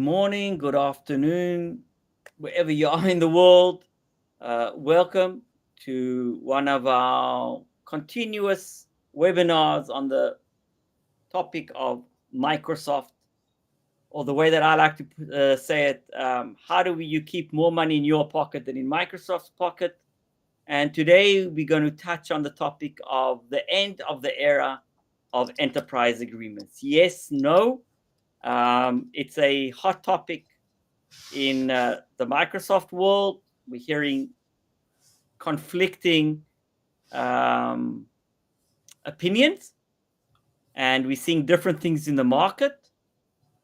morning, good afternoon, wherever you are in the world. Welcome to one of our continuous webinars on the topic of Microsoft, or the way that I like to say it, how do you keep more money in your pocket than in Microsoft's pocket? And today we're going to touch on the topic of the end of the era of enterprise agreements. Yes, no. It's a hot topic in the Microsoft world. We're hearing conflicting um, opinions, and we're seeing different things in the market.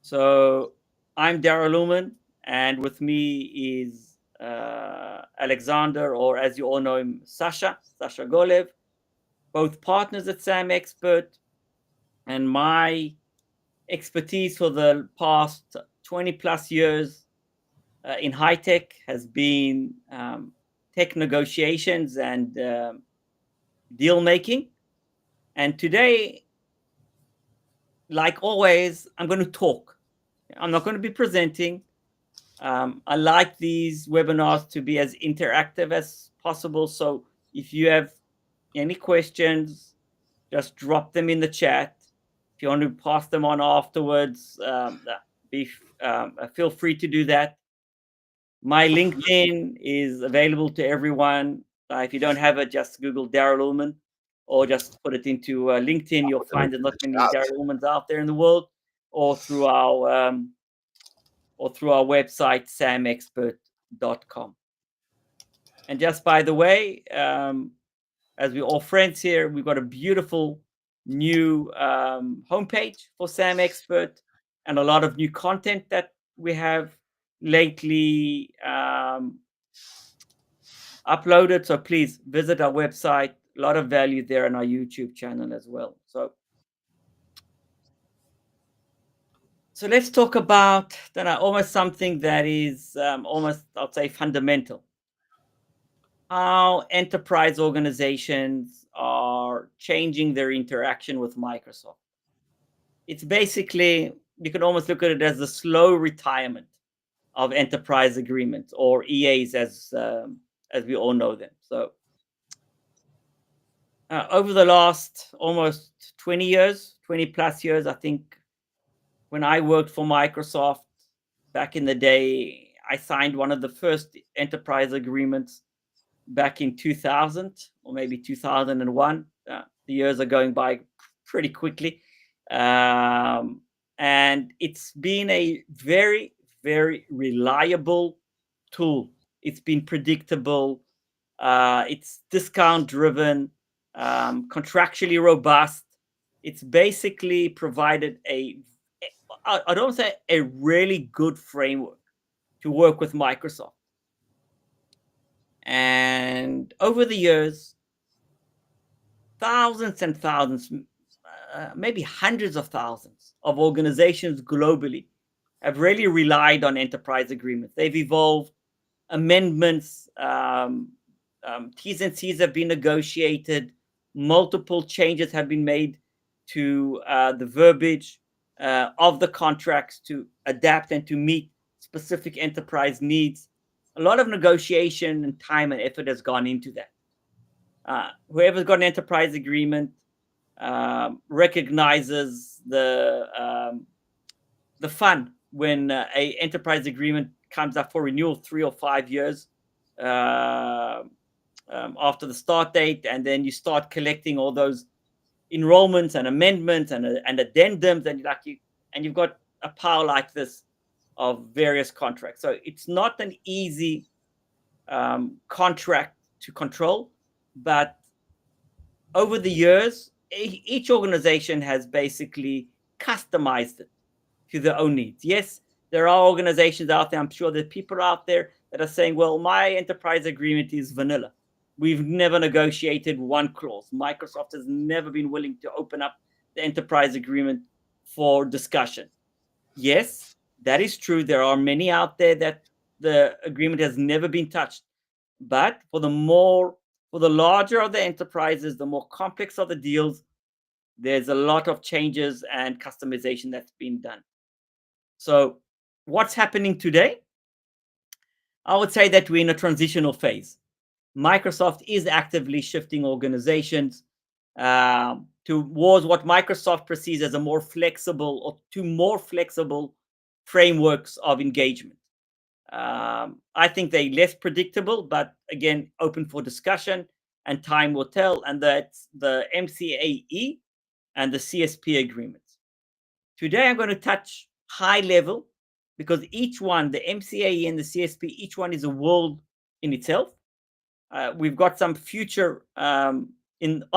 So I'm Daryl Lumen, and with me is Alexander, or as you all know him, Sasha Golev, both partners at SAMexpert, and my expertise for the past 20 plus years in high tech has been tech negotiations and deal making. And today, like always, I'm going to talk. I'm not going to be presenting. I like these webinars to be as interactive as possible. So if you have any questions, just drop them in the chat. If you want to pass them on afterwards, feel free to do that. My LinkedIn is available to everyone. If you don't have it, just Google Daryl Ullman, or just put it into LinkedIn. You'll find there's not many Daryl Ullmans out there in the world, or through our website SAMexpert.com. And just by the way, as we're all friends here, we've got a beautiful new homepage for SAMexpert and a lot of new content that we have lately uploaded. So please visit our website. A lot of value there on our YouTube channel as well. So let's talk about almost something that is almost, I'll say, fundamental. How enterprise organizations are changing their interaction with Microsoft. It's basically, you can almost look at it as the slow retirement of enterprise agreements, or EAs as we all know them. So over the last almost 20 plus years, I think, when I worked for Microsoft back in the day, I signed one of the first enterprise agreements back in 2000 or maybe 2001. The years are going by pretty quickly. And it's been a very, very reliable tool. It's been predictable. It's discount driven, contractually robust. It's basically provided I don't say a really good framework to work with Microsoft. And over the years, thousands and thousands, maybe hundreds of thousands of organizations globally have really relied on enterprise agreements. They've evolved, amendments, T's and C's have been negotiated, multiple changes have been made to the verbiage of the contracts to adapt and to meet specific enterprise needs. A lot of negotiation and time and effort has gone into that. Whoever's got an enterprise agreement recognizes the fun when a enterprise agreement comes up for renewal 3 or 5 years after the start date, and then you start collecting all those enrollments and amendments and addendums, and you've got a pile like this of various contracts. So it's not an easy contract to control, but over the years, each organization has basically customized it to their own needs. Yes, there are organizations out there, I'm sure there are people out there that are saying, well, my enterprise agreement is vanilla. We've never negotiated one clause. Microsoft has never been willing to open up the enterprise agreement for discussion. Yes, that is true. There are many out there that the agreement has never been touched. But for the larger of the enterprises, the more complex of the deals, there's a lot of changes and customization that's been done. So what's happening today? I would say that we're in a transitional phase. Microsoft is actively shifting organizations towards what Microsoft perceives as a more flexible or to more flexible frameworks of engagement. I think they're less predictable, but again, open for discussion, and time will tell. And that's the MCAE and the CSP agreements. Today, I'm going to touch high level because each one, the MCAE and the CSP, each one is a world in itself. We've got some future on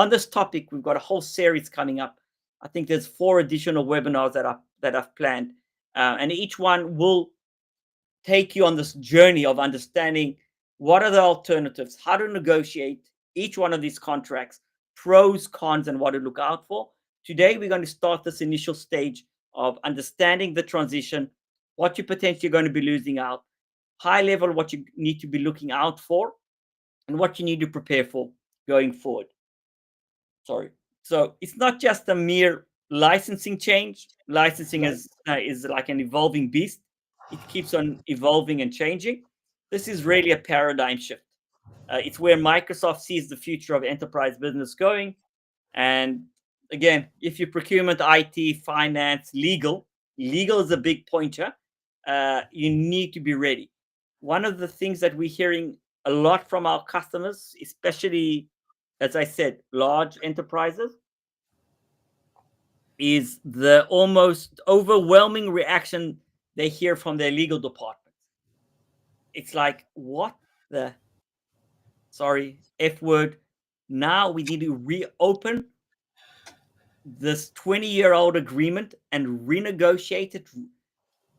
this topic. We've got a whole series coming up. I think there's 4 additional webinars that I've planned, and each one will take you on this journey of understanding what are the alternatives, how to negotiate each one of these contracts, pros, cons, and what to look out for. Today, we're going to start this initial stage of understanding the transition, what you're potentially going to be losing out, high level, what you need to be looking out for, and what you need to prepare for going forward. So it's not just a mere licensing change. Licensing is like an evolving beast. It keeps on evolving and changing. This is really a paradigm shift. It's where Microsoft sees the future of enterprise business going. And again, if you procurement, IT, finance, legal is a big pointer. You need to be ready. One of the things that we're hearing a lot from our customers, especially, as I said, large enterprises, is the almost overwhelming reaction they hear from their legal departments. It's like, what the, sorry, F word, now we need to reopen this 20-year-old agreement and renegotiate it,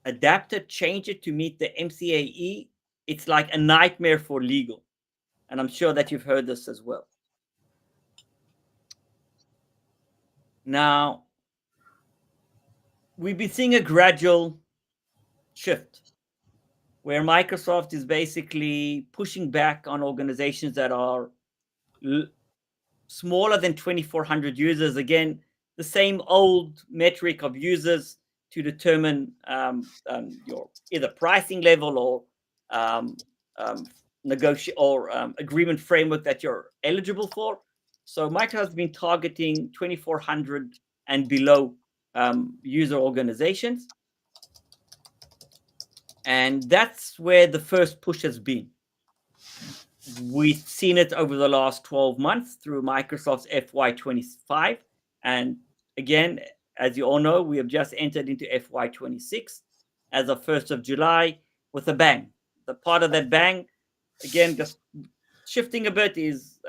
adapt it, change it to meet the MCAE. It's like a nightmare for legal. And I'm sure that you've heard this as well. Now, we've been seeing a gradual shift where Microsoft is basically pushing back on organizations that are smaller than 2,400 users. Again, the same old metric of users to determine your either pricing level or negotiate or agreement framework that you're eligible for. So Microsoft has been targeting 2,400 and below user organizations. And that's where the first push has been. We've seen it over the last 12 months through Microsoft's FY25. And again, as you all know, we have just entered into FY26 as of 1st of July with a bang. The part of that bang, again, just shifting a bit, is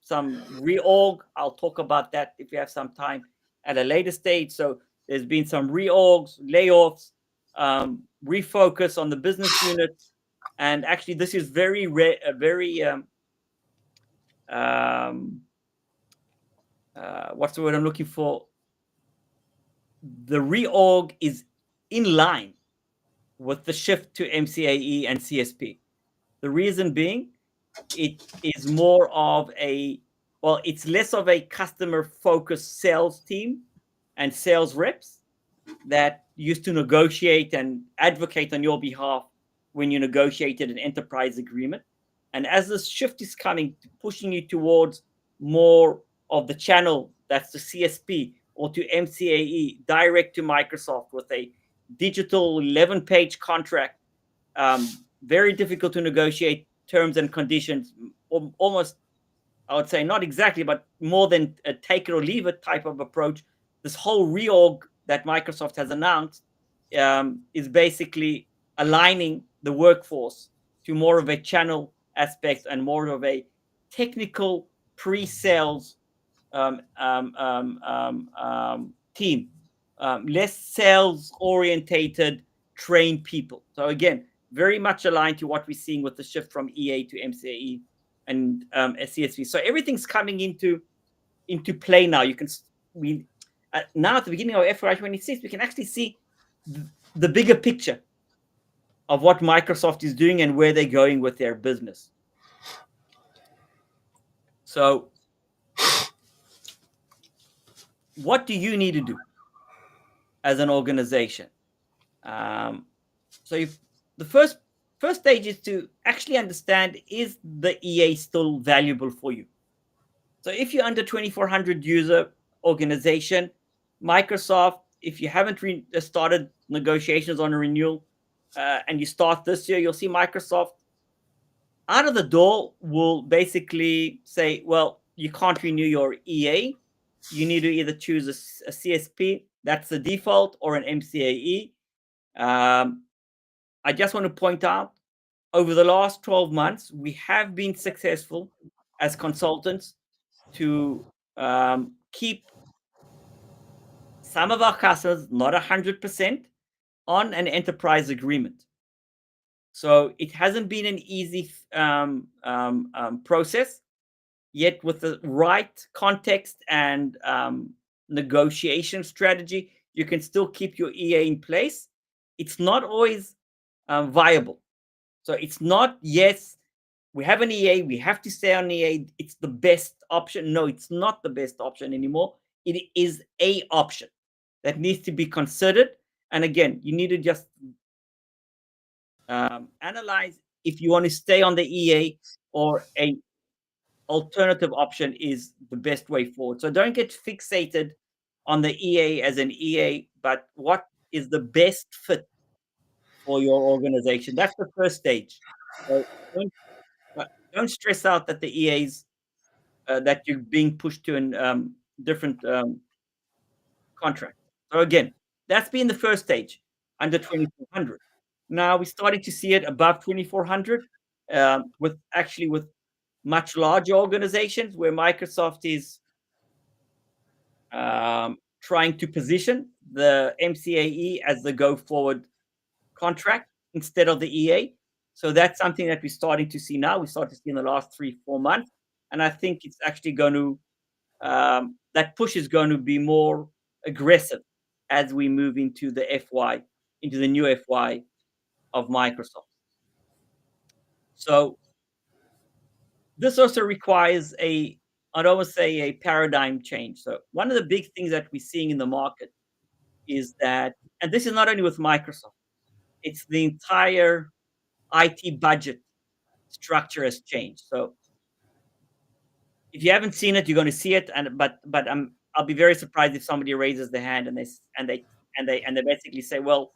some reorg. I'll talk about that if you have some time at a later stage. So there's been some reorgs, layoffs, refocus on the business units. And actually, this is very what's the word I'm looking for? The reorg is in line with the shift to MCAE and CSP. The reason being, it is more of it's less of a customer-focused sales team and sales reps that used to negotiate and advocate on your behalf when you negotiated an enterprise agreement. And as this shift is coming, pushing you towards more of the channel, that's the CSP, or to MCAE, direct to Microsoft with a digital 11-page contract, very difficult to negotiate terms and conditions, almost, I would say, not exactly, but more than a take it or leave it type of approach. This whole reorg that Microsoft has announced is basically aligning the workforce to more of a channel aspect and more of a technical pre-sales team, less sales-orientated, trained people. So again, very much aligned to what we're seeing with the shift from EA to MCAE and CSV. So everything's coming into play now. You can now at the beginning of FY26, we can actually see the bigger picture of what Microsoft is doing and where they're going with their business. So what do you need to do as an organization? So if the first stage is to actually understand, is the EA still valuable for you? So if you're under 2,400 user organization, Microsoft, if you haven't started negotiations on a renewal and you start this year, you'll see Microsoft out of the door will basically say, well, you can't renew your EA. You need to either choose a CSP, that's the default, or an MCAE. Um, I just want to point out, over the last 12 months, we have been successful as consultants to keep some of our customers, not 100%, on an enterprise agreement. So it hasn't been an easy process, yet with the right context and negotiation strategy, you can still keep your EA in place. It's not always viable. So it's not, yes, we have an EA, we have to stay on EA, it's the best option. No, it's not the best option anymore. It is a option that needs to be considered. And again, you need to just analyze if you want to stay on the EA or a alternative option is the best way forward. So don't get fixated on the EA as an EA, but what is the best fit for your organization? That's the first stage. So don't, don't stress out that the EAs that you're being pushed to in different contracts. So again, that's been the first stage, under 2,400. Now we're starting to see it above 2,400, with much larger organizations where Microsoft is trying to position the MCAE as the go forward contract instead of the EA. So that's something that we're starting to see now. We start to see in the last 3-4 months, and I think it's actually going to that push is going to be more aggressive as we move into the new FY of Microsoft. So this also requires I'd almost say a paradigm change. So one of the big things that we're seeing in the market is that, and this is not only with Microsoft, it's the entire IT budget structure has changed. So if you haven't seen it, you're going to see it. And I'll be very surprised if somebody raises their hand and they basically say, well,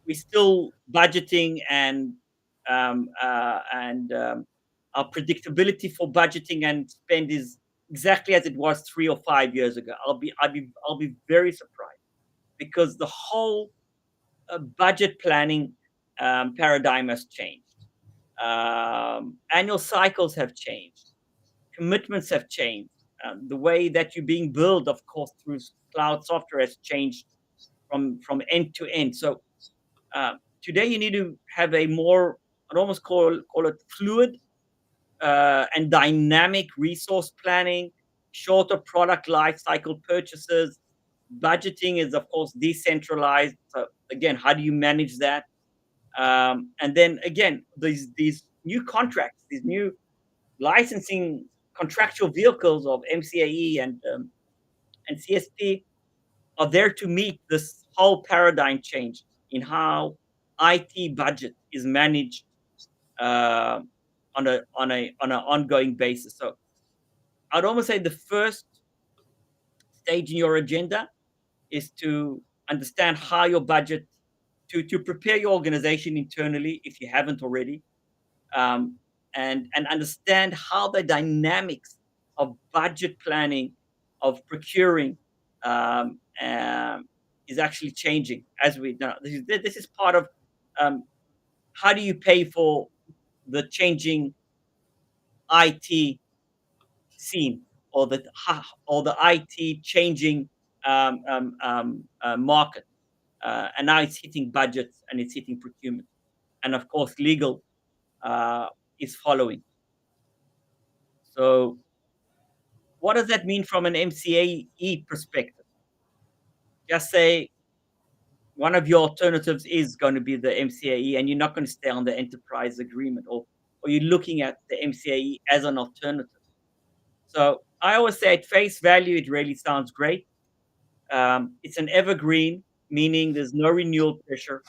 we're still budgeting and our predictability for budgeting and spend is exactly as it was 3 or 5 years ago. I'll be very surprised, because the whole budget planning paradigm has changed. Annual cycles have changed. Commitments have changed. The way that you're being billed, of course, through cloud software has changed from end to end. So today you need to have a more, I'd almost call it fluid and dynamic resource planning, shorter product life cycle purchases. Budgeting is, of course, decentralized. So again, how do you manage that? And then again, these new contracts, these new licensing contractual vehicles of MCAE and CSP are there to meet this whole paradigm change in how IT budget is managed uh, on an ongoing basis. So I'd almost say the first stage in your agenda is to understand how your budget, to prepare your organization internally if you haven't already, um, and understand how the dynamics of budget planning, of procuring, um, um, is actually changing as we know. This is part of how do you pay for the changing IT scene, or the IT changing market, and now it's hitting budgets and it's hitting procurement, and of course legal uh, is following. So what does that mean from an MCAE perspective? Just say one of your alternatives is going to be the MCAE, and you're not going to stay on the enterprise agreement, or you're looking at the MCAE as an alternative. So I always say at face value, it really sounds great. It's an evergreen, meaning there's no renewal pressure.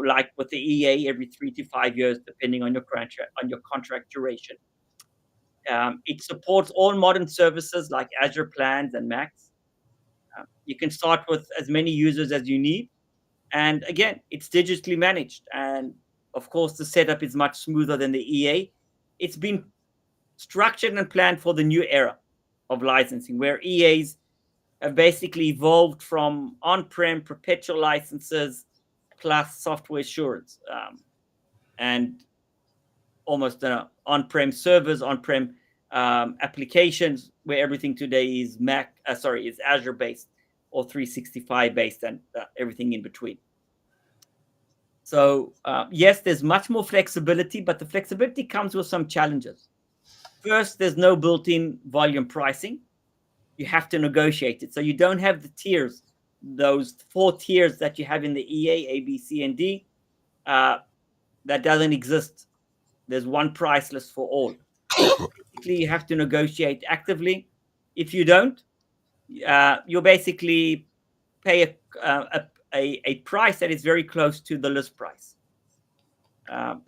like with the EA, every 3 to 5 years, depending on your contract duration. It supports all modern services like Azure plans and Macs. You can start with as many users as you need. And again, it's digitally managed. And of course, the setup is much smoother than the EA. It's been structured and planned for the new era of licensing, where EAs have basically evolved from on-prem perpetual licenses plus software assurance, and almost on-prem servers, on-prem applications, where everything today is is Azure based or 365 based, and everything in between. So yes, there's much more flexibility, but the flexibility comes with some challenges. First, there's no built-in volume pricing. You have to negotiate it. So you don't have the tiers, those 4 tiers that you have in the EA, A, B, C, and D. That doesn't exist. There's one price list for all. Basically, you have to negotiate actively. If you don't, you'll basically pay a price that is very close to the list price.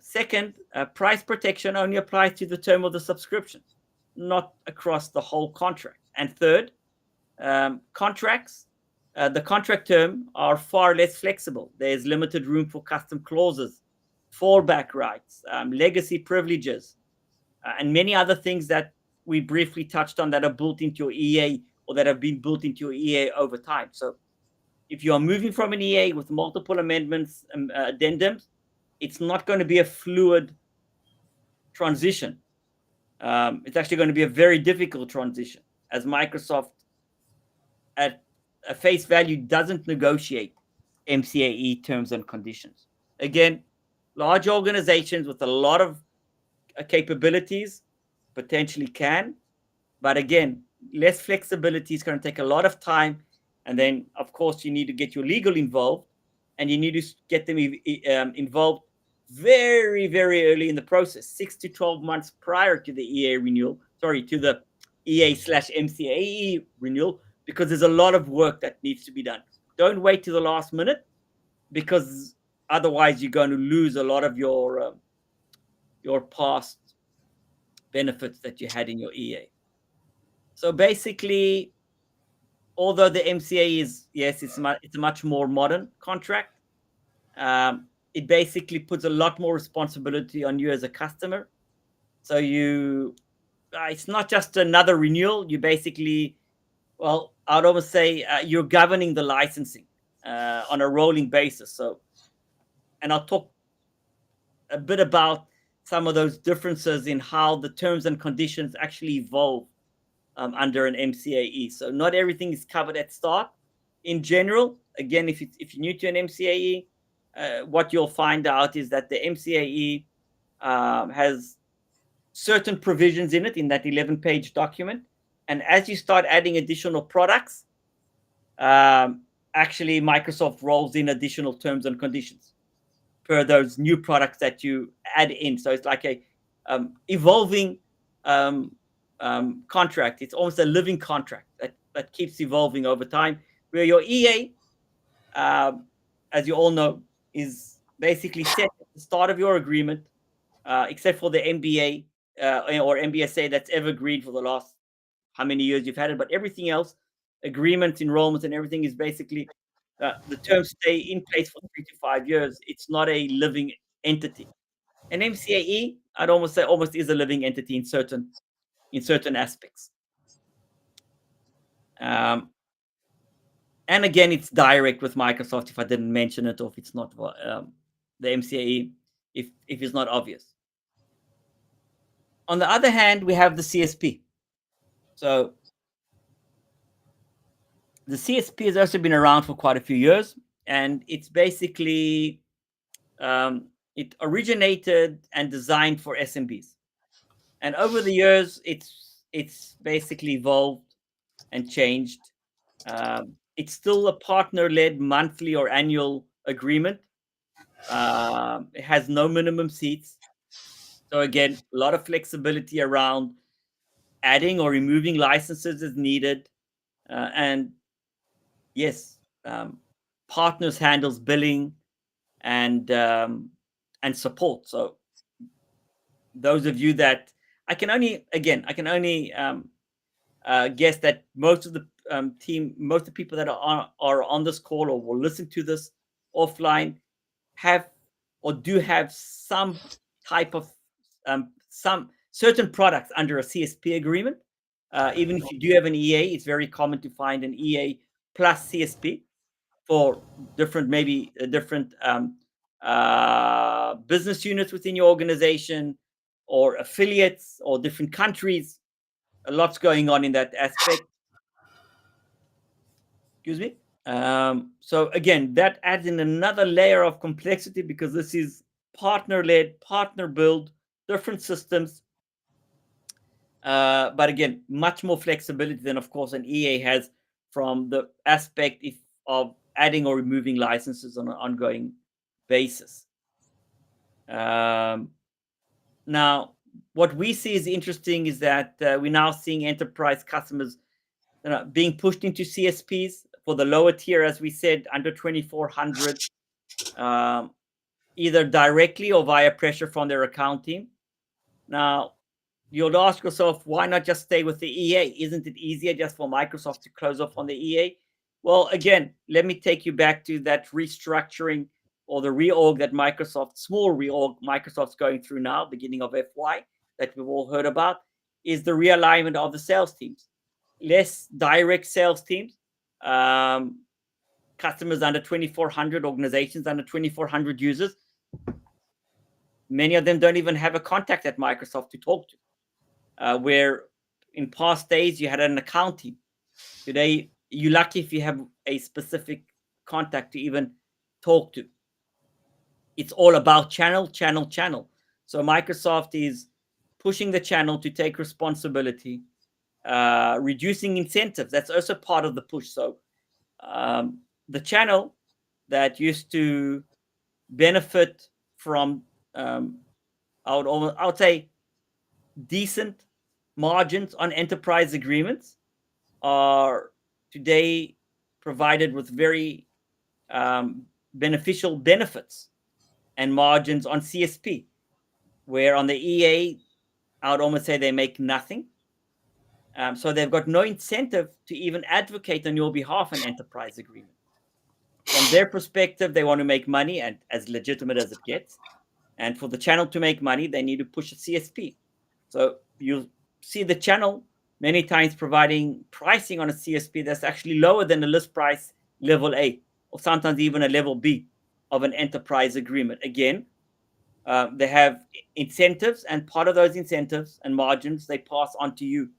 Second, price protection only applies to the term of the subscription, not across the whole contract. And third, contracts, the contract term are far less flexible. There's limited room for custom clauses, fallback rights, legacy privileges, and many other things that we briefly touched on that are built into your EA or that have been built into your EA over time. So if you are moving from an EA with multiple amendments, addendums, it's not going to be a fluid transition. It's actually going to be a very difficult transition, as Microsoft at a face value doesn't negotiate MCAE terms and conditions. Again, large organizations with a lot of capabilities potentially can, but again, less flexibility is going to take a lot of time. And then, of course, you need to get your legal involved, and you need to get them involved very, very early in the process, 6 to 12 months prior to the EA renewal, to the EA/MCAE renewal, because there's a lot of work that needs to be done. Don't wait to the last minute, because otherwise you're going to lose a lot of your past benefits that you had in your EA. So basically, although the MCA is, yes, it's a much more modern contract, it basically puts a lot more responsibility on you as a customer. So it's not just another renewal. You basically, well, I'd almost say you're governing the licensing on a rolling basis. So, and I'll talk a bit about some of those differences in how the terms and conditions actually evolve under an MCAE. So not everything is covered at start. In general, again, if you're new to an MCAE, what you'll find out is that the MCAE has certain provisions in it, in that 11-page document. And as you start adding additional products, actually Microsoft rolls in additional terms and conditions per those new products that you add in. So it's like a evolving contract. It's almost a living contract that keeps evolving over time, where your EA, as you all know, is basically set at the start of your agreement, except for the MBA or MBSA that's evergreen for the last how many years you've had it. But everything else, agreements, enrollments, and everything is basically the terms stay in place for 3 to 5 years. It's not a living entity. An MCAE, I'd almost say, almost is a living entity in certain aspects. And again, it's direct with Microsoft, if I didn't mention it, or if it's not the MCAE, if it's not obvious. On the other hand, we have the CSP. So the CSP has also been around for quite a few years, and it's basically it originated and designed for SMBs. And over the years, it's basically evolved and changed. It's still a partner-led monthly or annual agreement. It has no minimum seats. So again, a lot of flexibility around adding or removing licenses as needed. And yes, partners handles billing and support. So those of you that I can only guess that most of the team, most of the people that are on this call or will listen to this offline have or do have some type of some certain products under a CSP agreement. Even if you do have an EA, it's very common to find an EA plus CSP for different, maybe different business units within your organization or affiliates or different countries. A lot's going on in that aspect. Excuse me. So again, that adds in another layer of complexity because this is partner-led, partner-build, different systems. But again, much more flexibility than, of course, an EA has from the aspect of adding or removing licenses on an ongoing basis. Now, what we see is interesting is that we're now seeing enterprise customers being pushed into CSPs for the lower tier, as we said, under 2,400, either directly or via pressure from their account team. Now, you'll ask yourself, why not just stay with the EA? Isn't it easier just for Microsoft to close off on the EA? Well, again, let me take you back to that restructuring or the reorg that small reorg Microsoft's going through now, beginning of FY, that we've all heard about, is the realignment of the sales teams. Less direct sales teams, customers under 2,400, organizations under 2,400 users. Many of them don't even have a contact at Microsoft to talk to. Where in past days you had an account team. Today, you're lucky if you have a specific contact to even talk to. It's all about channel. So Microsoft is pushing the channel to take responsibility, reducing incentives. That's also part of the push. So the channel that used to benefit from, I would say, decent margins on enterprise agreements are today provided with very beneficial benefits and margins on CSP, where on the EA, I would almost say they make nothing. So they've got no incentive to even advocate on your behalf an enterprise agreement. From their perspective, they want to make money, and as legitimate as it gets. And for the channel to make money, they need to push a CSP. So you see the channel many times providing pricing on a CSP that's actually lower than the list price level A, or sometimes even a level B of an enterprise agreement. Again, they have incentives, and part of those incentives and margins they pass on to you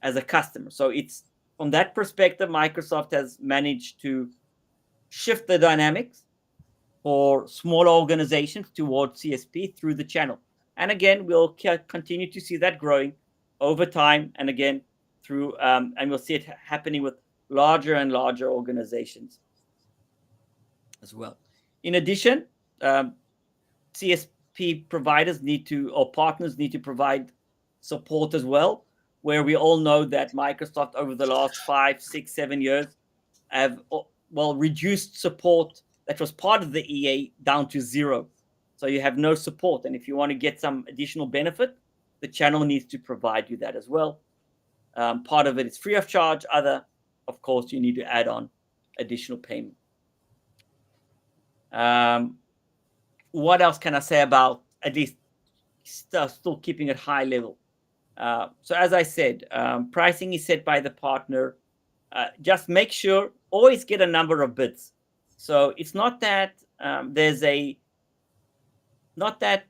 as a customer. So it's from that perspective, Microsoft has managed to shift the dynamics for smaller organizations towards CSP through the channel. And again, we'll continue to see that growing over time. And again, through, and we'll see it happening with larger and larger organizations as well. In addition, CSP providers or partners need to provide support as well, where we all know that Microsoft over the last 5, 6, 7 years have, reduced support that was part of the EA down to 0. So you have no support. And if you want to get some additional benefit, the channel needs to provide you that as well. Part of it is free of charge. Other, of course, you need to add on additional payment. What else can I say about at least still keeping it high level? So as I said, pricing is set by the partner. Just make sure, always get a number of bids. So it's not that not that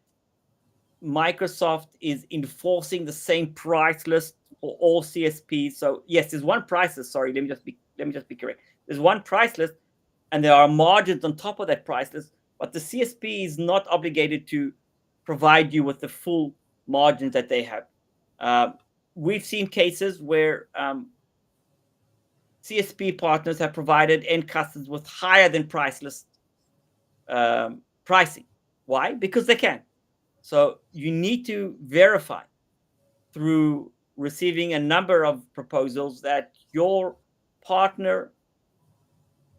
Microsoft is enforcing the same price list for all CSPs. So yes, there's one price list. Sorry, let me just be correct. There's one price list, and there are margins on top of that price list. But the CSP is not obligated to provide you with the full margins that they have. We've seen cases where CSP partners have provided end customers with higher than price list pricing. Why? Because they can. So you need to verify through receiving a number of proposals that your partner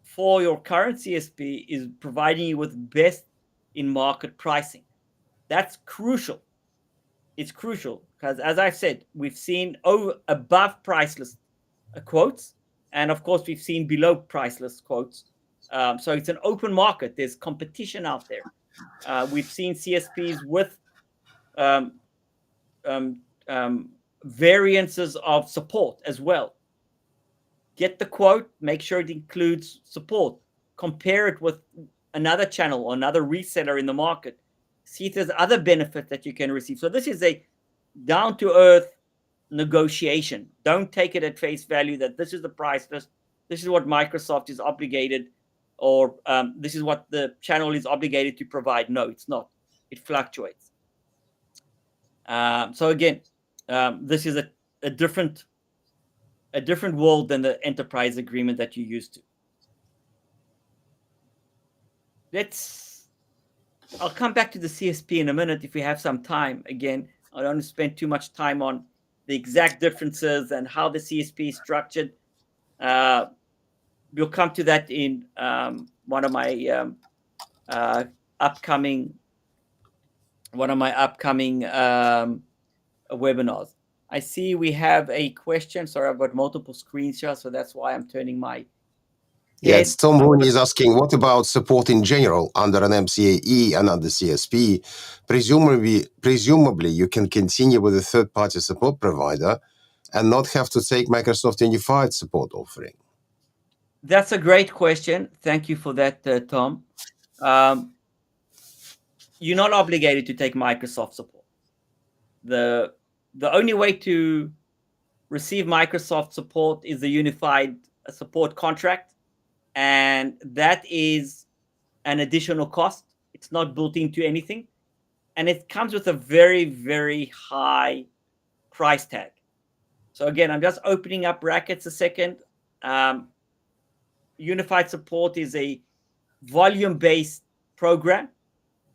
for your current CSP is providing you with best in market pricing. That's crucial. It's crucial because, as I've said, we've seen above price list quotes, and of course we've seen below price list quotes. So it's an open market. There's competition out there. We've seen CSPs with variances of support as well. Get the quote, make sure it includes support, compare it with another channel or another reseller in the market, see if there's other benefits that you can receive. So this is a down-to-earth negotiation. Don't take it at face value that this is the price list, this is what Microsoft is obligated, or this is what the channel is obligated to provide. No, it's not. It fluctuates. So again, this is a different world than the enterprise agreement that you're used to. I'll come back to the CSP in a minute if we have some time. Again, I don't want to spend too much time on the exact differences and how the CSP is structured. We'll come to that in one of my upcoming webinars. I see we have a question. Sorry, I've got multiple screens here, so that's why I'm turning my Yes, Tom Rooney is asking, what about support in general under an MCAE and under CSP? Presumably, you can continue with a third-party support provider and not have to take Microsoft Unified support offering. That's a great question. Thank you for that, Tom. You're not obligated to take Microsoft support. The only way to receive Microsoft support is the unified support contract, and that is an additional cost. It's not built into anything, and it comes with a very, very high price tag. So again, I'm just opening up brackets a second. Unified support is a volume-based program,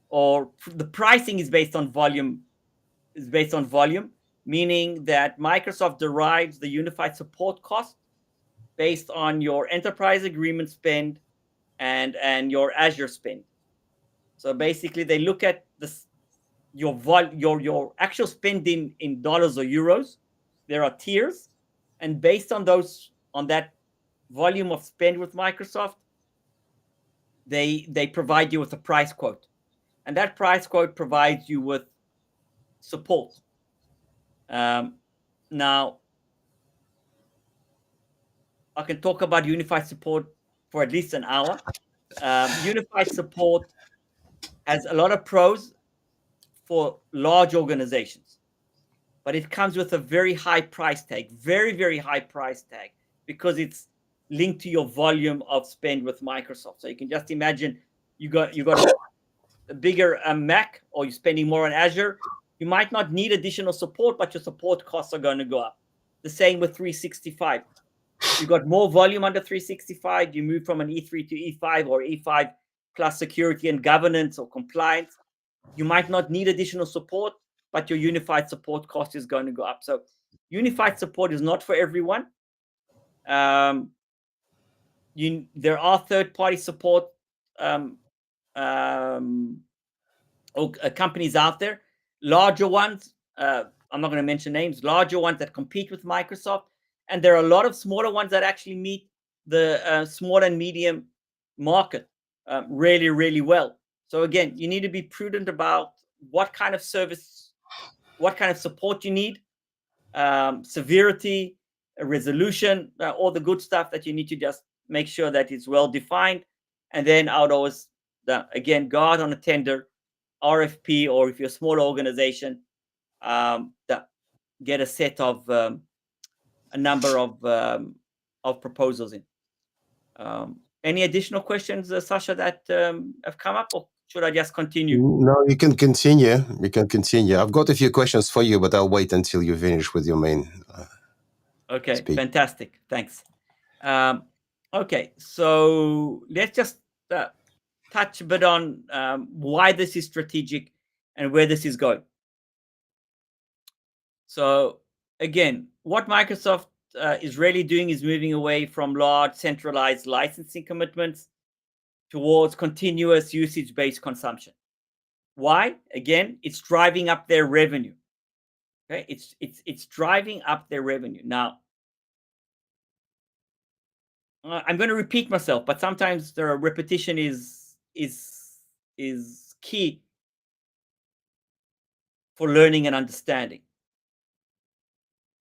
or the pricing is based on volume. Meaning that Microsoft derives the unified support cost based on your enterprise agreement spend and your Azure spend. So basically, they look at your actual spend in dollars or euros. There are tiers, and based on that volume of spend with Microsoft, they provide you with a price quote, and that price quote provides you with support. Now, I can talk about unified support for at least an hour. Unified support has a lot of pros for large organizations, but it comes with a very high price tag, very, very high price tag, because it's linked to your volume of spend with Microsoft. So you can just imagine you got a bigger Mac, or you're spending more on Azure. You might not need additional support, but your support costs are going to go up. The same with 365. You got more volume under 365. You move from an E3 to E5 or E5 plus security and governance or compliance. You might not need additional support, but your unified support cost is going to go up. So unified support is not for everyone. There are third-party support companies out there, larger ones. I'm not going to mention names. Larger ones that compete with Microsoft, and there are a lot of smaller ones that actually meet the small and medium market really, really well. So again, you need to be prudent about what kind of service, what kind of support you need, severity, resolution, all the good stuff that you need to just make sure that it's well defined. And then I would always, again, go out on a tender, RFP, or if you're a small organization, get a set of a number of proposals in. Any additional questions, Sasha, that have come up, or should I just continue? No, you can continue. You can continue. I've got a few questions for you, but I'll wait until you finish with your main. Okay, speak. Fantastic. Thanks. Okay, so let's just touch a bit on why this is strategic and where this is going. So again, what Microsoft is really doing is moving away from large centralized licensing commitments towards continuous usage-based consumption. Why? Again, it's driving up their revenue. Okay, it's driving up their revenue. Now, I'm going to repeat myself, but sometimes the repetition is key for learning and understanding.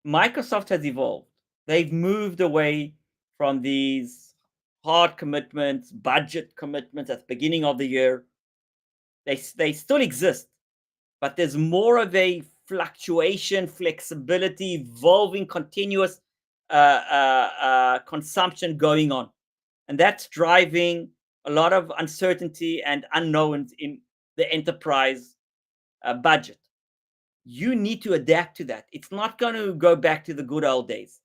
Microsoft has evolved. They've moved away from these hard commitments, budget commitments at the beginning of the year. They still exist, but there's more of a fluctuation, flexibility, evolving, continuous consumption going on. And that's driving a lot of uncertainty and unknowns in the enterprise budget. You need to adapt to that. It's not going to go back to the good old days.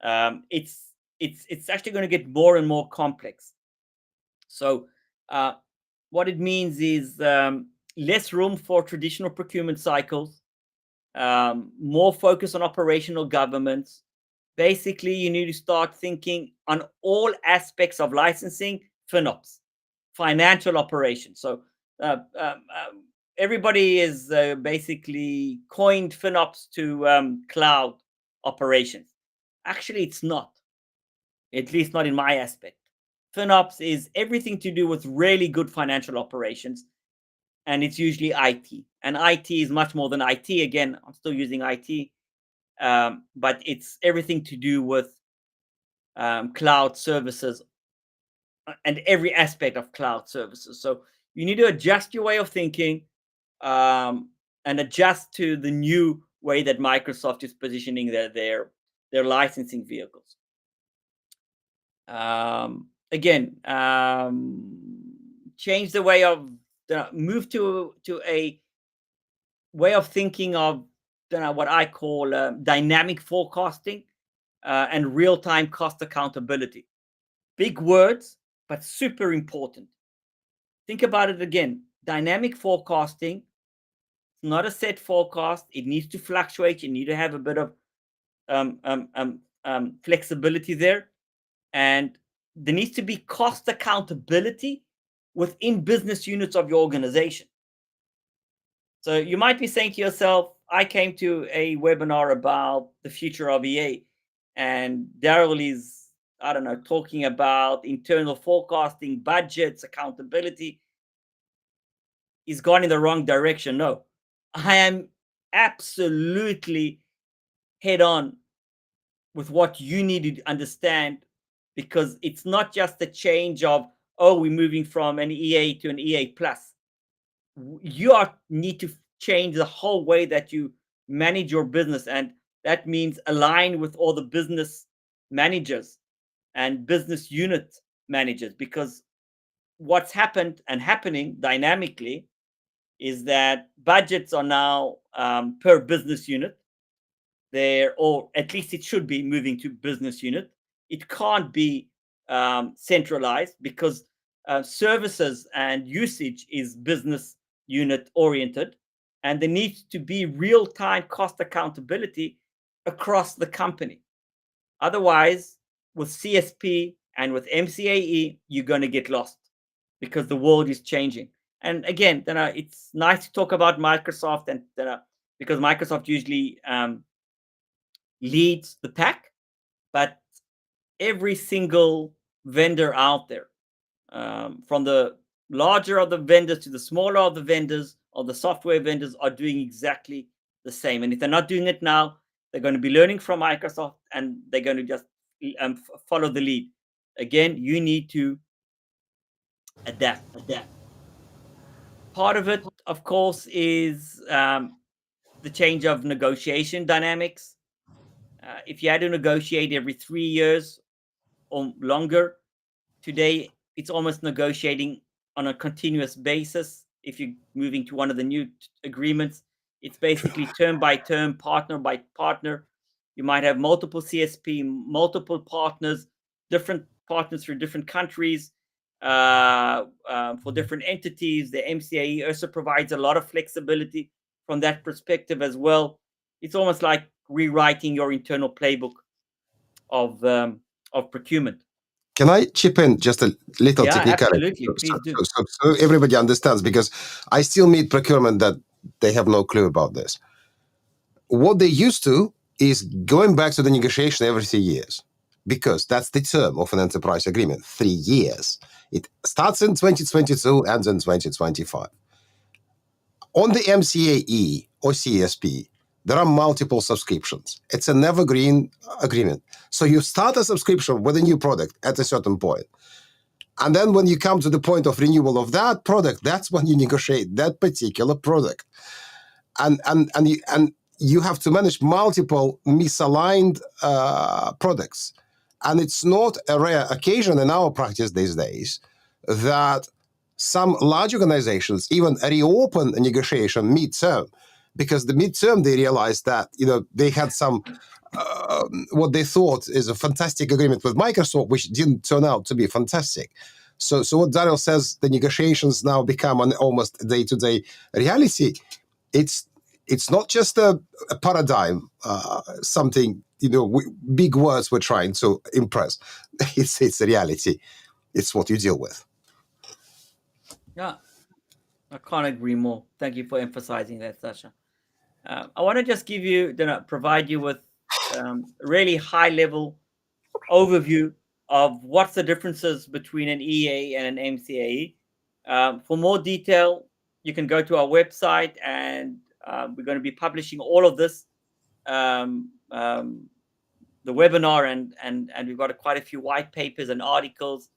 It's actually going to get more and more complex. So what it means is less room for traditional procurement cycles, more focus on operational governance. Basically, you need to start thinking on all aspects of licensing, FinOps, financial operations. So everybody is basically coined FinOps to cloud operations. Actually, it's not, at least not in my aspect. FinOps is everything to do with really good financial operations, and it's usually IT. And IT is much more than IT. Again, I'm still using IT, but it's everything to do with cloud services and every aspect of cloud services. So you need to adjust your way of thinking and adjust to the new way that Microsoft is positioning their licensing vehicles. Again, change the way of move to a way of thinking of what I call dynamic forecasting and real-time cost accountability. Big words, but super important. Think about it again. Dynamic forecasting, it's not a set forecast. It needs to fluctuate. You need to have a bit of flexibility there. And there needs to be cost accountability within business units of your organization. So you might be saying to yourself, I came to a webinar about the future of EA, and Daryl is, I don't know, talking about internal forecasting, budgets, accountability. He's gone in the wrong direction. No, I am absolutely head on with what you need to understand, because it's not just a change of, oh, we're moving from an EA to an EA plus. You need to change the whole way that you manage your business, and that means align with all the business managers and business unit managers, because what's happened and happening dynamically is that budgets are now per business unit. Or at least it should be moving to business unit. It can't be centralized, because services and usage is business unit oriented, and there needs to be real-time cost accountability across the company. Otherwise, with CSP and with MCAE, you're going to get lost, because the world is changing. And again, it's nice to talk about Microsoft, and because Microsoft usually leads the pack, but every single vendor out there, from the larger of the vendors to the smaller of the vendors or the software vendors, are doing exactly the same. And if they're not doing it now, they're going to be learning from Microsoft, and they're going to just follow the lead. Again, you need to adapt. Part of it, of course, is the change of negotiation dynamics. If you had to negotiate every 3 years or longer, today it's almost negotiating on a continuous basis. If you're moving to one of the new agreements, it's basically term by term, partner by partner. You might have multiple CSP, multiple partners, different partners for different countries, for different entities. The MCAE also provides a lot of flexibility from that perspective as well. It's almost like rewriting your internal playbook of procurement. Can I chip in just a little technicality? Absolutely. Please do. So everybody understands, because I still meet procurement that they have no clue about this. What they used to is going back to the negotiation every 3 years, because that's the term of an enterprise agreement, 3 years. It starts in 2022, ends in 2025. On the MCAE or CSP, there are multiple subscriptions. It's an evergreen agreement. So you start a subscription with a new product at a certain point. And then when you come to the point of renewal of that product, that's when you negotiate that particular product. And you have to manage multiple misaligned products. And it's not a rare occasion in our practice these days that some large organizations even reopen a negotiation mid-term, because the mid-term they realized that they had some what they thought is a fantastic agreement with Microsoft, which didn't turn out to be fantastic. So what Daryl says, the negotiations now become an almost day-to-day reality. It's not just a paradigm, something big words we're trying to impress. It's a reality. It's what you deal with. Yeah, I can't agree more. Thank you for emphasizing that, Sasha. I want to just provide you with a really high-level overview of what's the differences between an EA and an MCAE. For more detail, you can go to our website, and we're going to be publishing all of this, the webinar, and we've got quite a few white papers and articles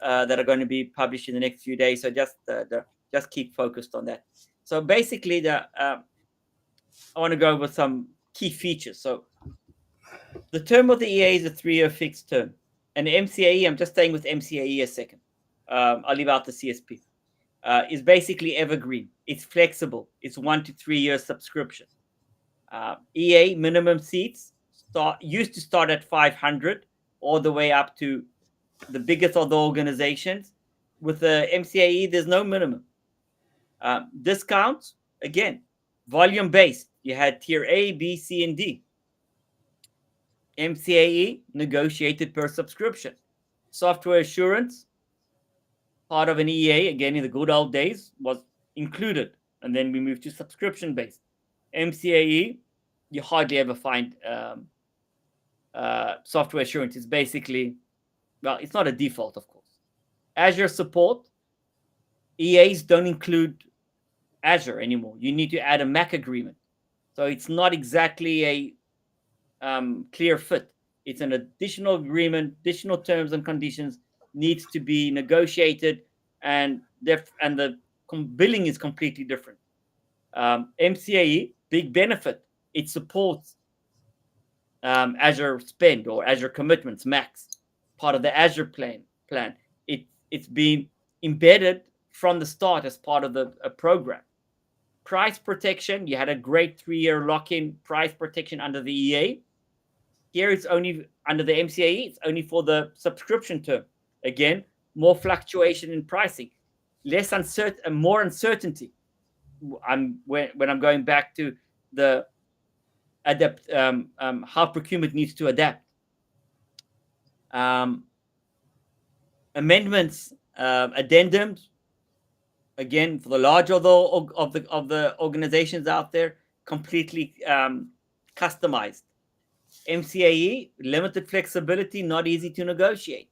that are going to be published in the next few days. So just keep focused on that. So basically, I want to go over some key features. So the term of the EA is a 3-year fixed term. And the MCAE, I'm just staying with MCAE a second. I'll leave out the CSP. Is basically evergreen. It's flexible. It's 1 to 3 year subscription. EA minimum seats used to start at 500 all the way up to the biggest of the organizations. With the MCAE, there's no minimum. Discounts, again, volume based. You had tier A, B, C, and D. MCAE, negotiated per subscription. Software assurance, part of an EA, again, in the good old days, was included. And then we moved to subscription based. MCAE, you hardly ever find software assurance. It's basically, well, it's not a default, of course. Azure support, EAs don't include Azure anymore. You need to add a MACC agreement. So it's not exactly a clear fit. It's an additional agreement, additional terms and conditions needs to be negotiated, and the billing is completely different. MCAE, big benefit. It supports Azure spend or Azure commitments, MACCs, part of the Azure plan. It's been embedded from the start as part of the program. Price protection, you had a great 3-year lock-in price protection under the EA. Here it's only under the MCAE, it's only for the subscription term. Again, more fluctuation in pricing, less uncertain, more uncertainty. When I'm going back to the adapt, how procurement needs to adapt. Amendments, addendums. Again, for the large of the organizations out there, completely customized. MCAE, limited flexibility, not easy to negotiate.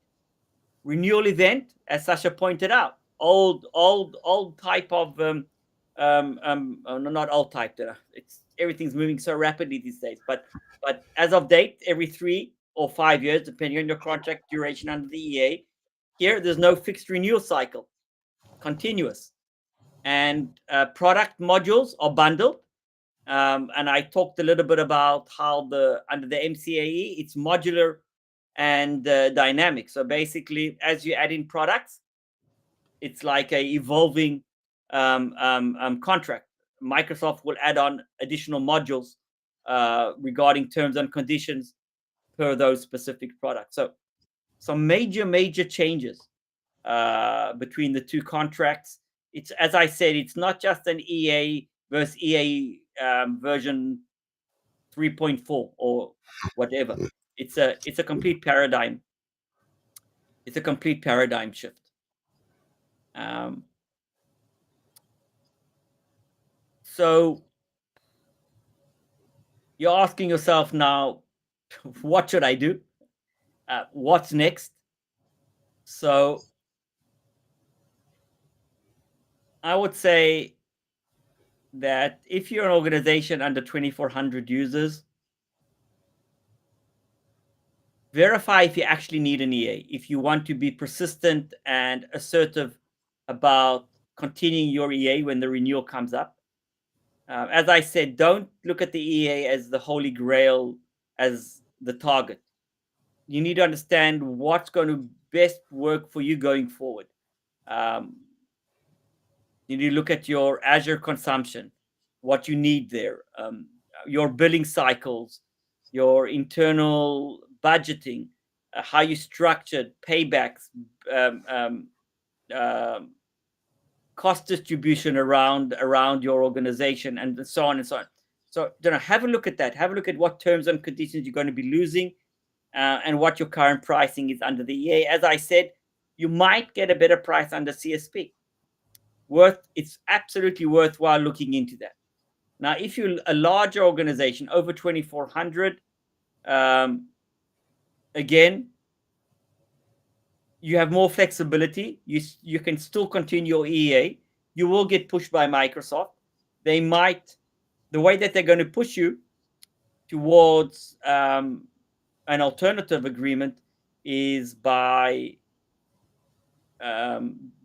Renewal event, as Sasha pointed out, old type of not old type. Everything's moving so rapidly these days. But as of date, every 3 or 5 years, depending on your contract duration under the EA. Here, there's no fixed renewal cycle, continuous. And product modules are bundled. And I talked a little bit about how under the MCAE, it's modular and dynamic. So basically, as you add in products, it's like a evolving contract. Microsoft will add on additional modules regarding terms and conditions per those specific products. So some major changes between the two contracts. It's, as I said, it's not just an EA versus EA version 3.4 or whatever. It's a complete paradigm. It's a complete paradigm shift. So you're asking yourself now, what should I do? What's next? So I would say that if you're an organization under 2,400 users, verify if you actually need an EA. If you want to be persistent and assertive about continuing your EA when the renewal comes up. As I said, don't look at the EA as the holy grail, as the target. You need to understand what's going to best work for you going forward. You need to look at your Azure consumption, what you need there, your billing cycles, your internal budgeting, how you structured paybacks, cost distribution around your organization, and so on and so on. So, have a look at that. Have a look at what terms and conditions you're going to be losing, and what your current pricing is under the EA. As I said, you might get a better price under CSP. It's absolutely worthwhile looking into that. Now, if you're a larger organization, over 2,400, again, you have more flexibility. You can still continue your EA. You will get pushed by Microsoft. The way that they're going to push you towards an alternative agreement is by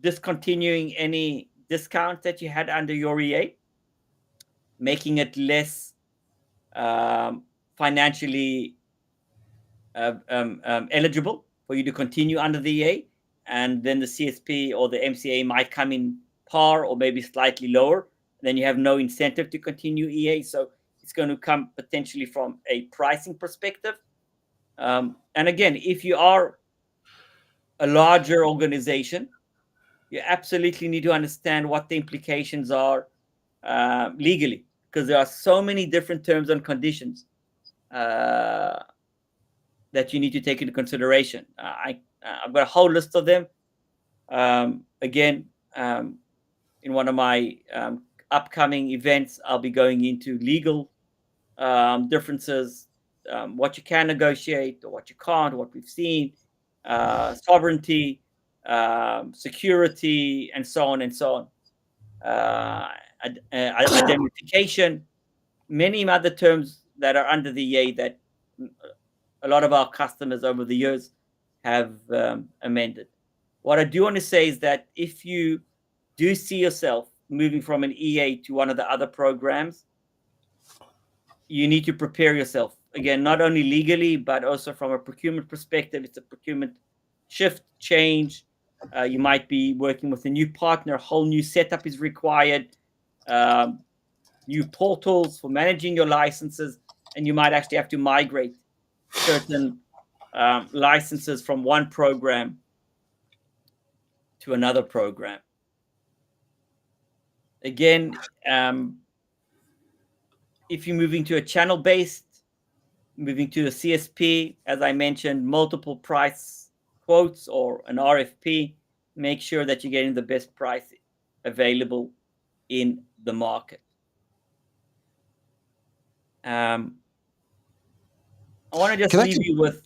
discontinuing any discount that you had under your EA, making it less financially eligible for you to continue under the EA, and then the CSP or the MCA might come in par or maybe slightly lower. Then you have no incentive to continue EA. So it's going to come potentially from a pricing perspective. And again, if you are a larger organization, you absolutely need to understand what the implications are legally, because there are so many different terms and conditions that you need to take into consideration. I've got a whole list of them. Again, in one of my upcoming events, I'll be going into legal differences, what you can negotiate or what you can't, what we've seen, sovereignty, security, and so on and so on. Identification, many other terms that are under the EA that a lot of our customers over the years have amended. What I do want to say is that if you do see yourself moving from an EA to one of the other programs, you need to prepare yourself. Again, not only legally, but also from a procurement perspective. It's a procurement shift, change. You might be working with a new partner, a whole new setup is required, new portals for managing your licenses, and you might actually have to migrate certain licenses from one program to another program. Again, if you're moving to a channel-based, moving to a CSP, as I mentioned, multiple price quotes or an RFP, make sure that you're getting the best price available in the market. I want to just leave you with...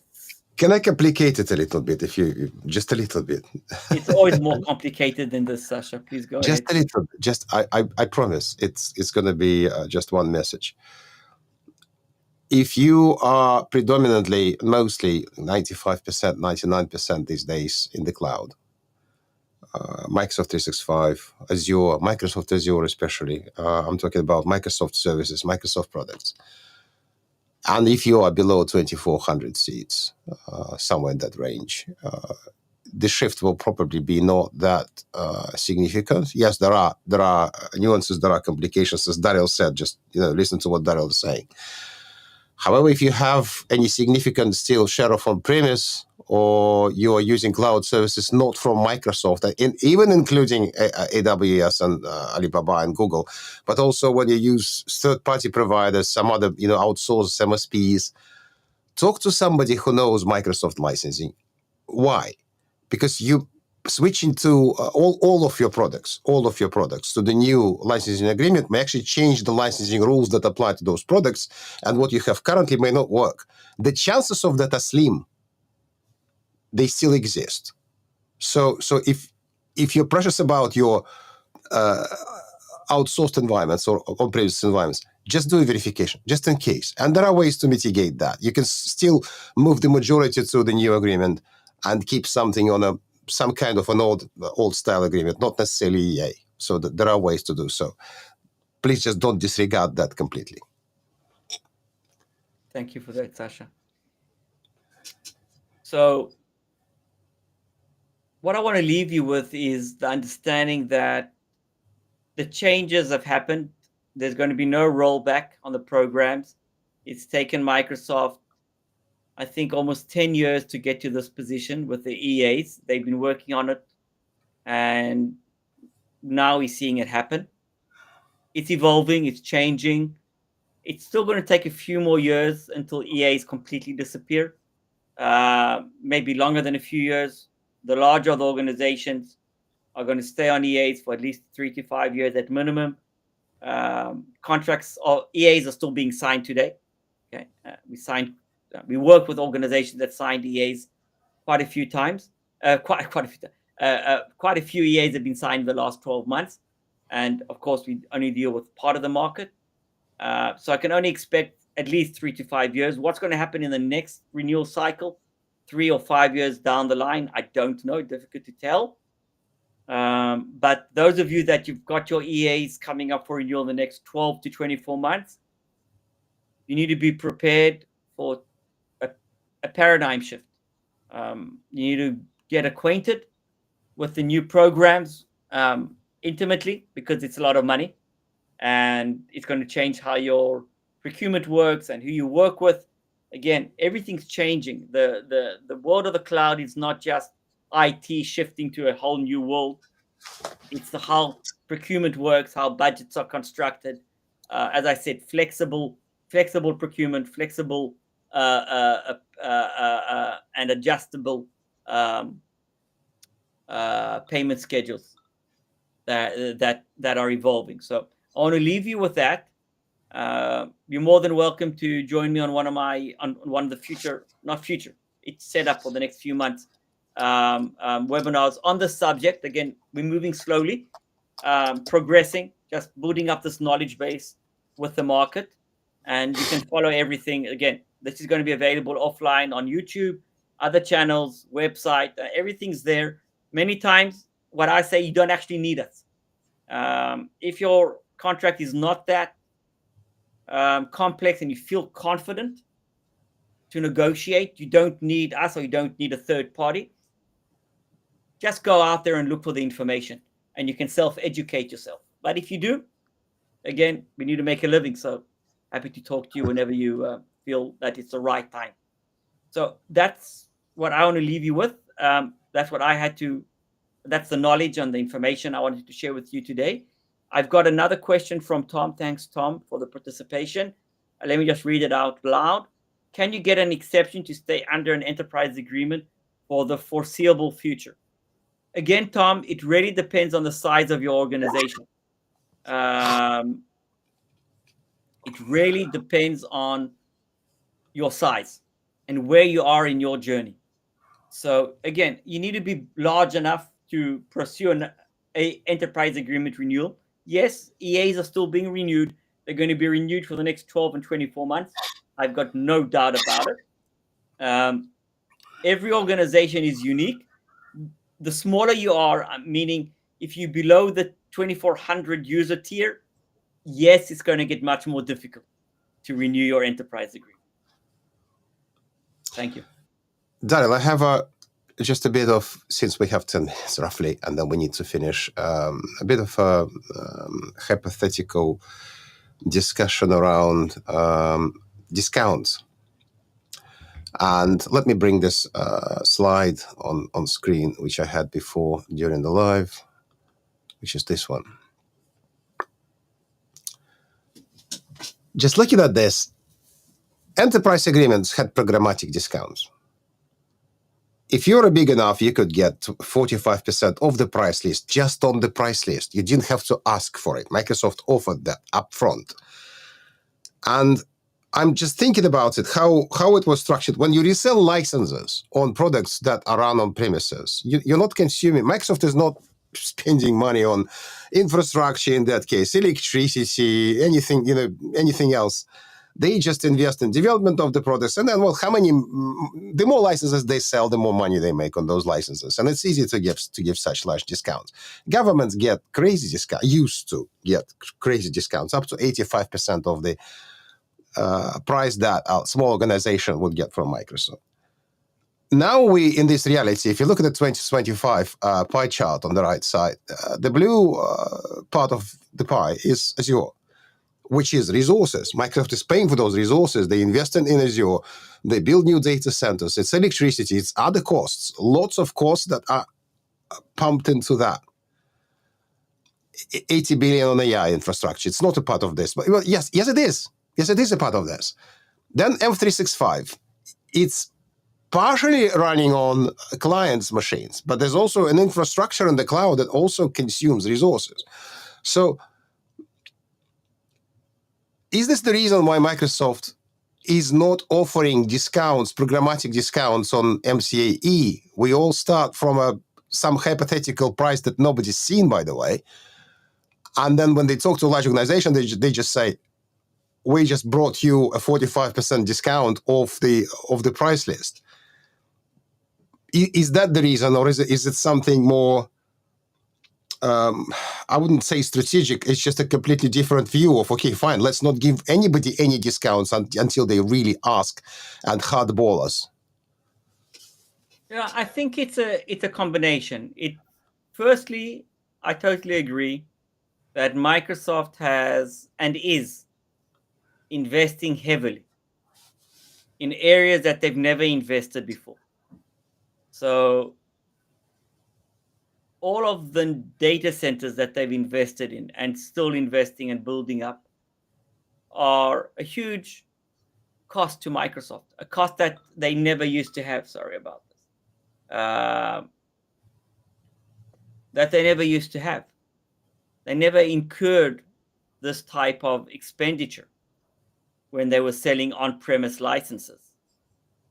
Can I complicate it a little bit, just a little bit? It's always more complicated than this, Sasha. Please go ahead. Just a little bit. I promise it's going to be just one message. If you are predominantly, mostly 95%, 99% these days in the cloud, Microsoft 365, Azure, Microsoft Azure especially, I'm talking about Microsoft services, Microsoft products. And if you are below 2,400 seats, somewhere in that range, the shift will probably be not that significant. Yes, there are nuances, there are complications, as Daryl said. Just listen to what Daryl is saying. However, if you have any significant still share of on-premise, or you are using cloud services not from Microsoft, even including AWS and Alibaba and Google, but also when you use third-party providers, some other outsourced MSPs, talk to somebody who knows Microsoft licensing. Why? because you switching to all of your products to the new licensing agreement may actually change the licensing rules that apply to those products, and what you have currently may not work. The chances of that are slim. They still exist. So if you're precious about your outsourced environments or on-premise environments, just do a verification, just in case. And there are ways to mitigate that. You can still move the majority to the new agreement and keep something on some kind of an old style agreement, not necessarily EA. So there are ways to do so. Please just don't disregard that completely. Thank you for that, Sasha. So what I want to leave you with is the understanding that the changes have happened. There's going to be no rollback on the programs. It's taken Microsoft, I think, almost 10 years to get to this position with the EAs. They've been working on it, and now we're seeing it happen. It's evolving, it's changing. It's still going to take a few more years until EAs completely disappear. Maybe longer than a few years. The larger the organizations are going to stay on EAs for at least 3 to 5 years at minimum. Contracts or EAs are still being signed today. Okay, we work with organizations that signed EAs quite a few times. Quite a few EAs have been signed in the last 12 months, and of course we only deal with part of the market. So I can only expect at least 3 to 5 years. What's going to happen in the next renewal cycle, 3 or 5 years down the line, I don't know. Difficult to tell. But those of you that you've got your EAs coming up for renewal in the next 12 to 24 months, you need to be prepared for a paradigm shift. You need to get acquainted with the new programs intimately, because it's a lot of money, and it's going to change how your procurement works and who you work with. Again, everything's changing. The world of the cloud is not just IT shifting to a whole new world. It's how procurement works, how budgets are constructed. As I said, flexible procurement, flexible and adjustable payment schedules that are evolving. So I want to leave you with that. You're more than welcome to join me on one of the future, it's set up for the next few months, webinars on the subject. Again, we're moving slowly, progressing, just building up this knowledge base with the market, and you can follow everything. Again, this is going to be available offline on YouTube, other channels, website, everything's there. Many times what I say, you don't actually need us. If your contract is not that complex and you feel confident to negotiate, you don't need us, or you don't need a third party. Just go out there and look for the information, and you can self-educate yourself. But if you do, again, we need to make a living, so happy to talk to you whenever you feel that it's the right time. So that's what I want to leave you with. That's what I had to, that's the knowledge and the information I wanted to share with you today. I've got another question from Tom. Thanks, Tom, for the participation. Let me just read it out loud. Can you get an exception to stay under an enterprise agreement for the foreseeable future? Again, Tom, it really depends on the size of your organization. It really depends on your size and where you are in your journey. So again, you need to be large enough to pursue an enterprise agreement renewal. Yes, EAs are still being renewed. They're going to be renewed for the next 12 and 24 months. I've got no doubt about it. Every organization is unique. The smaller you are, meaning if you're below the 2,400 user tier, yes, it's going to get much more difficult to renew your enterprise agreement. Thank you. Daniel, I have just a bit of, since we have 10 minutes roughly, and then we need to finish, a bit of a hypothetical discussion around discounts. And let me bring this slide on screen, which I had before during the live, which is this one. Just looking at this, enterprise agreements had programmatic discounts. if you're big enough, you could get 45% of the price list just on the price list. You didn't have to ask for it. Microsoft offered that upfront. And I'm just thinking about it, how it was structured. When you resell licenses on products that are run on premises, you're not consuming. Microsoft is not spending money on infrastructure in that case, electricity, anything else. They just invest in development of the products, and then, well, the more licenses they sell, the more money they make on those licenses, and it's easy to give such large discounts. Governments get crazy discounts, used to get crazy discounts, up to 85% of the price that a small organization would get from Microsoft. Now we, in this reality, if you look at the 2025 pie chart on the right side, the blue part of the pie is Azure, which is resources. Microsoft is paying for those resources. They invest in Azure. They build new data centers. It's electricity. It's other costs. Lots of costs that are pumped into that. 80 billion on AI infrastructure. It's not a part of this. But well, yes, it is. Yes, it is a part of this. Then M365. It's partially running on clients' machines, but there's also an infrastructure in the cloud that also consumes resources. So is this the reason why Microsoft is not offering discounts, programmatic discounts on MCAE? We all start from some hypothetical price that nobody's seen, by the way. And then when they talk to a large organization, they just say, we just brought you a 45% discount off the price list. Is that the reason, or is it something more, I wouldn't say strategic, it's just a completely different view of, okay, fine, let's not give anybody any discounts until they really ask and hardball us? Yeah, I think it's a combination. Firstly, I totally agree that Microsoft has and is investing heavily in areas that they've never invested before. So all of the data centers that they've invested in and still investing and building up are a huge cost to Microsoft, a cost that they never used to have. Sorry about this. That they never used to have. They never incurred this type of expenditure when they were selling on-premise licenses.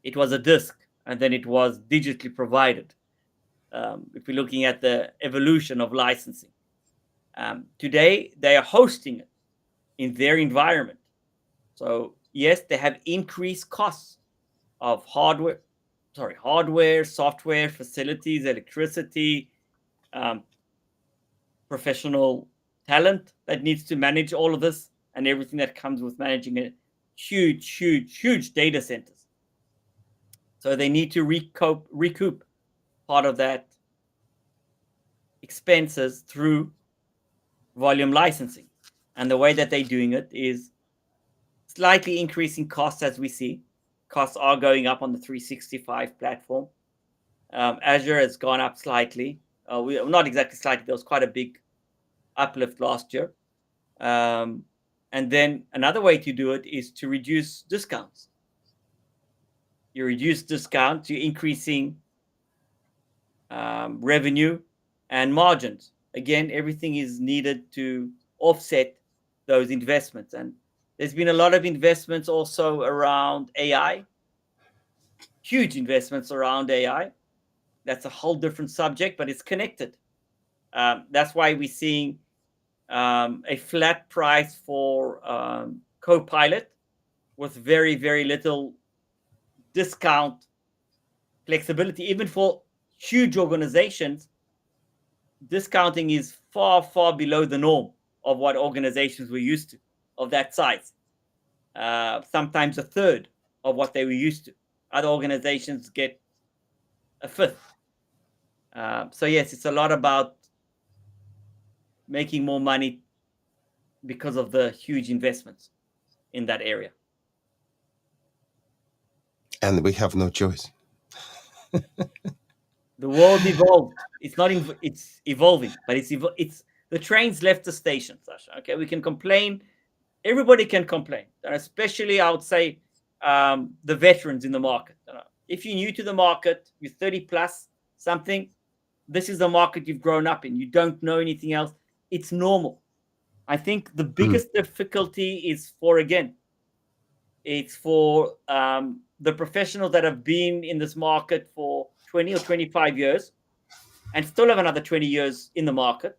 It was a disk, and then it was digitally provided. If we're looking at the evolution of licensing. Today, they are hosting it in their environment. So yes, they have increased costs of hardware, software, facilities, electricity, professional talent that needs to manage all of this and everything that comes with managing a huge data centers. So they need to recoup part of that expenses through volume licensing. And the way that they're doing it is slightly increasing costs, as we see. Costs are going up on the 365 platform. Azure has gone up slightly. Not exactly slightly. There was quite a big uplift last year. And then another way to do it is to reduce discounts. You reduce discounts, you're increasing revenue and margins. Again, everything is needed to offset those investments. And there's been a lot of investments also around AI, huge investments around AI. That's a whole different subject, but it's connected. That's why we're seeing a flat price for Copilot with very, very little discount flexibility. Even for huge organizations, discounting is far, far below the norm of what organizations were used to, of that size. Sometimes a third of what they were used to. Other organizations get a fifth. So yes, it's a lot about making more money because of the huge investments in that area. And we have no choice. The world evolved. It's not. It's evolving, but it's the train's left the station, Sasha. Okay, we can complain. Everybody can complain, and especially I would say the veterans in the market. If you're new to the market, you're 30 plus something, this is the market you've grown up in. You don't know anything else. It's normal. I think the biggest difficulty is it's for the professionals that have been in this market for 20 or 25 years and still have another 20 years in the market.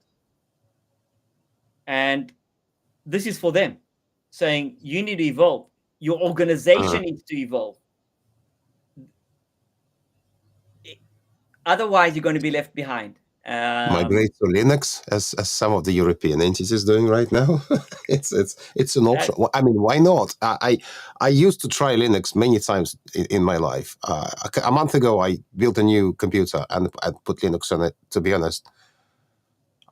And this is for them, saying you need to evolve. Your organization needs to evolve. Otherwise, you're going to be left behind. Migrate to Linux, as some of the European entities doing right now. it's an option. I mean, why not? I used to try Linux many times in my life. A month ago, I built a new computer and I put Linux on it. To be honest,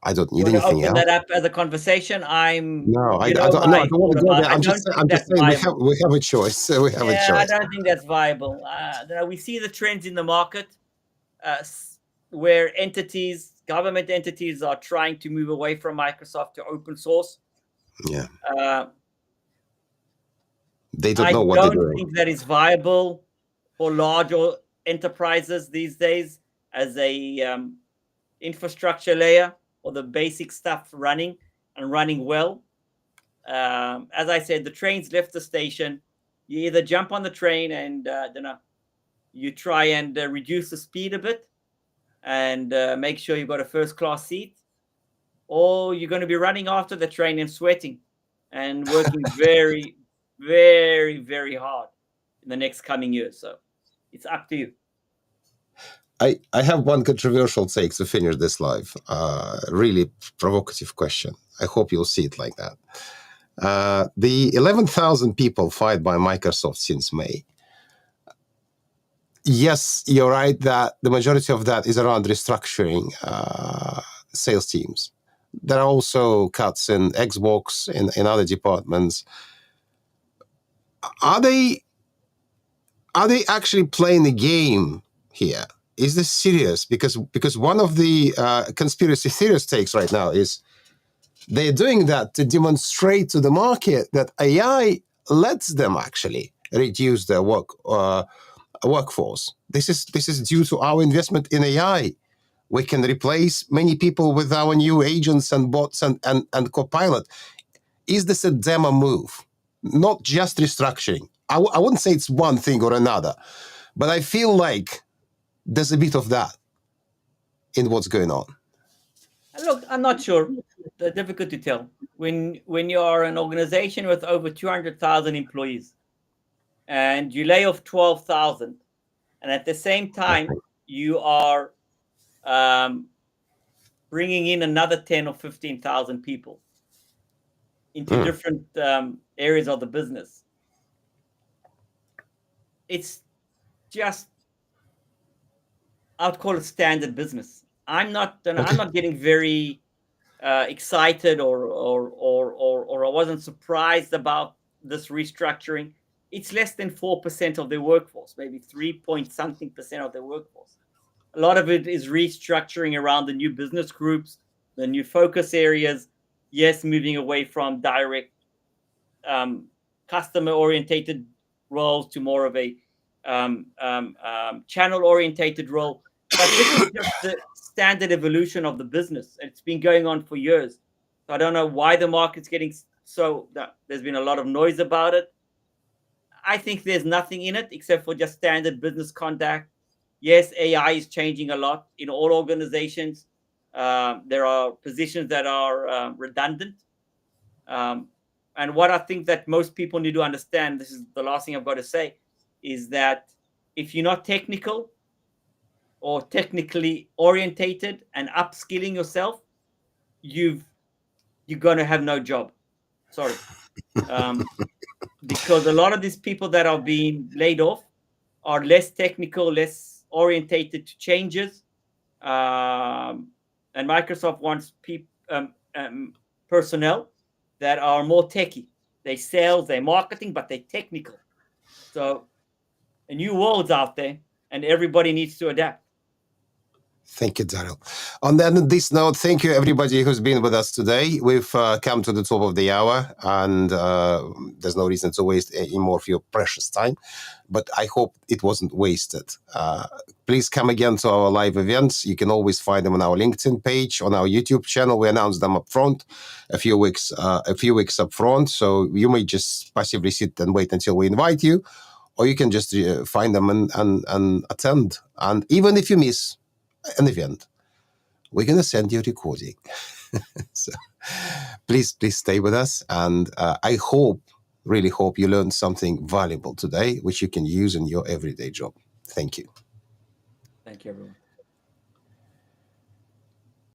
I don't need anything else. Open that up as a conversation. I don't want to go there. I'm just saying we have a choice. We have a choice. I don't think that's viable. We see the trends in the market where government entities are trying to move away from Microsoft to open source. Yeah. They don't know what they're doing. I don't think that is viable for larger enterprises these days as a infrastructure layer or the basic stuff running well. As I said, the train's left the station. You either jump on the train and you try and reduce the speed a bit and make sure you've got a first-class seat, or you're going to be running after the train and sweating and working very, very, very hard in the next coming years. So it's up to you. I have one controversial take to finish this live. Really provocative question. I hope you'll see it like that. The 11,000 people fired by Microsoft since May. Yes, you're right that the majority of that is around restructuring sales teams. There are also cuts in Xbox, in other departments. Are they actually playing the game here? Is this serious? Because one of the conspiracy theorist takes right now is they're doing that to demonstrate to the market that AI lets them actually reduce their workforce. This is due to our investment in AI. We can replace many people with our new agents and bots and Copilot. Is this a demo move? Not just restructuring. I wouldn't say it's one thing or another, but I feel like there's a bit of that in what's going on. Look, I'm not sure. It's difficult to tell. When you are an organization with over 200,000 employees and you lay off 12,000, and at the same time you are bringing in another 10 or 15,000 people into different areas of the business, it's just, I would call it standard business. I'm not getting very excited or I wasn't surprised about this restructuring. It's less than 4% of their workforce, maybe 3-point-something% of their workforce. A lot of it is restructuring around the new business groups, the new focus areas. Yes, moving away from direct customer-orientated roles to more of a channel-orientated role. But this is just the standard evolution of the business. It's been going on for years. So I don't know why the market's getting so. There's been a lot of noise about it. I think there's nothing in it except for just standard business conduct. Yes, AI is changing a lot in all organizations. There are positions that are redundant. And what I think that most people need to understand, this is the last thing I've got to say, is that if you're not technical or technically orientated and upskilling yourself, you're going to have no job. Sorry. Because a lot of these people that are being laid off are less technical, less orientated to changes. And Microsoft wants personnel that are more techie. They sales, they marketing, but they're technical. So a new world's out there and everybody needs to adapt. Thank you, Daryl. On this note, thank you everybody who's been with us today. We've come to the top of the hour, and there's no reason to waste any more of your precious time. But I hope it wasn't wasted. Please come again to our live events. You can always find them on our LinkedIn page, on our YouTube channel. We announced them up front a few weeks up front. So you may just passively sit and wait until we invite you, or you can just find them and attend. And even if you miss an event, we're going to send you a recording. So please stay with us. And I really hope you learned something valuable today, which you can use in your everyday job. Thank you. Thank you, everyone.